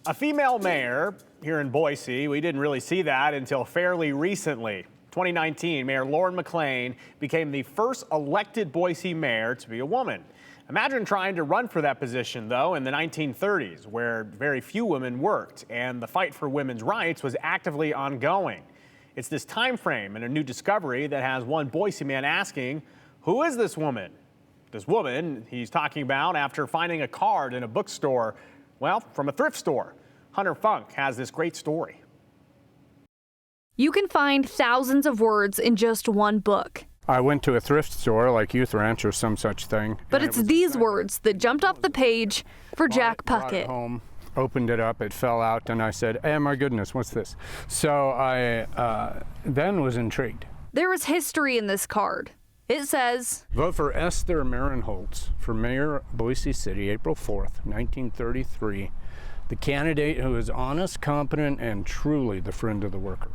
A female mayor here in Boise. We didn't really see that until fairly recently. 2019, Mayor Lauren McLean became the first elected Boise mayor to be a woman. Imagine trying to run for that position, though, in the 1930s, where very few women worked, and the fight for women's rights was actively ongoing. It's this time frame and a new discovery that has one Boise man asking, who is this woman? This woman he's talking about after finding a card in a bookstore, well, from a thrift store. Hunter Funk has this great story. You can find thousands of words in just one book. I went to a thrift store like Youth Ranch or some such thing. But it's these words that jumped off the page for Jack Brought it Puckett. home, opened it up, it fell out, and I said, hey, my goodness, what's this? So I then was intrigued. There is history in this card. It says, Vote for Esther Marenholtz for Mayor Boise City, April 4th, 1933. The candidate who is honest, competent, and truly the friend of the worker.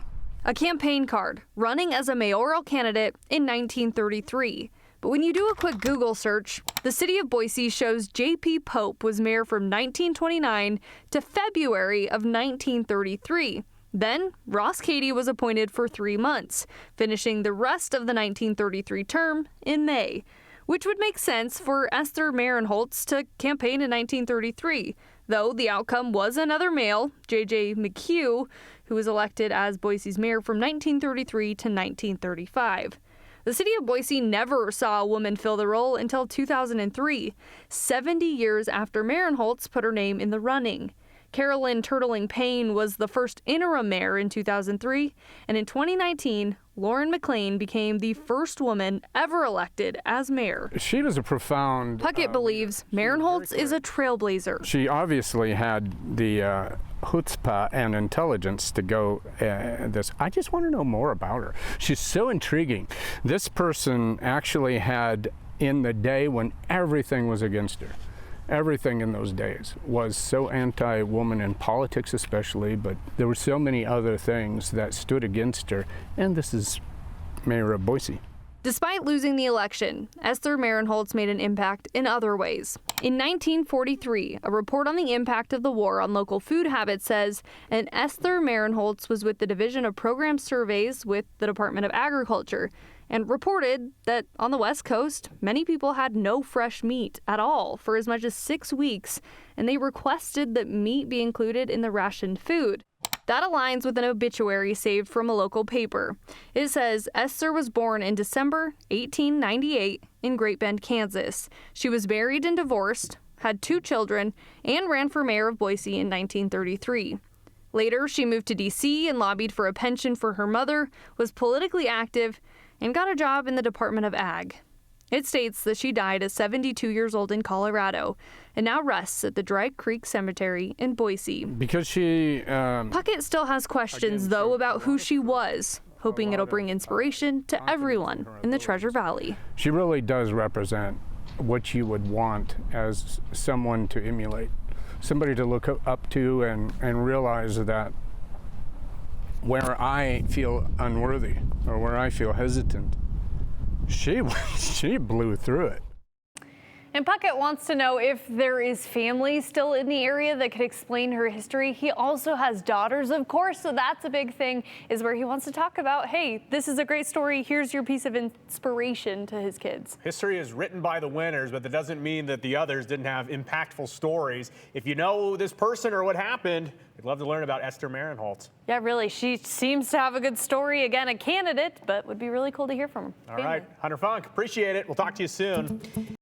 a campaign card running as a mayoral candidate in 1933. But when you do a quick Google search, the city of Boise shows J.P. Pope was mayor from 1929 to February of 1933. Then, Ross Cady was appointed for 3 months, finishing the rest of the 1933 term in May, which would make sense for Esther Marenholtz to campaign in 1933, though the outcome was another male, J.J. McHugh, who was elected as Boise's mayor from 1933 to 1935. The city of Boise never saw a woman fill the role until 2003, 70 years after Marenholtz put her name in the running. Carolyn Turtling Payne was the first interim mayor in 2003, and in 2019, Lauren McLean became the first woman ever elected as mayor. She was a profound... Puckett believes Marenholtz is a trailblazer. She obviously had the chutzpah and intelligence to go this. I just want to know more about her. She's so intriguing. This person actually had, in the day when everything was against her, everything in those days was so anti-woman in politics especially, but there were so many other things that stood against her, and this is Mayor of Boise. Despite losing the election, Esther Marenholtz made an impact in other ways. In 1943, a report on the impact of the war on local food habits says an Esther Marenholtz was with the Division of Program Surveys with the Department of Agriculture and reported that on the West Coast, many people had no fresh meat at all for as much as 6 weeks, and they requested that meat be included in the rationed food. That aligns with an obituary saved from a local paper. It says Esther was born in December 1898 in Great Bend, Kansas. She was married and divorced, had 2 children, and ran for mayor of Boise in 1933. Later, she moved to D.C. and lobbied for a pension for her mother, was politically active, and got a job in the Department of Ag. It states that she died at 72 years old in Colorado and now rests at the Dry Creek Cemetery in Boise. Because she... Puckett still has questions, though, about who she was, hoping it'll bring inspiration to everyone in the Treasure Valley. She really does represent what you would want as someone to emulate, somebody to look up to and realize that where I feel unworthy or where I feel hesitant, she blew through it. And Puckett wants to know if there is family still in the area that could explain her history. He also has daughters, of course, so that's a big thing, is where he wants to talk about, hey, this is a great story. Here's your piece of inspiration to his kids. History is written by the winners, but that doesn't mean that the others didn't have impactful stories. If you know this person or what happened, we'd love to learn about Esther Marenholtz. Yeah, really, she seems to have a good story. Again, a candidate, but would be really cool to hear from her. All right, Hunter Funk, appreciate it. We'll talk to you soon.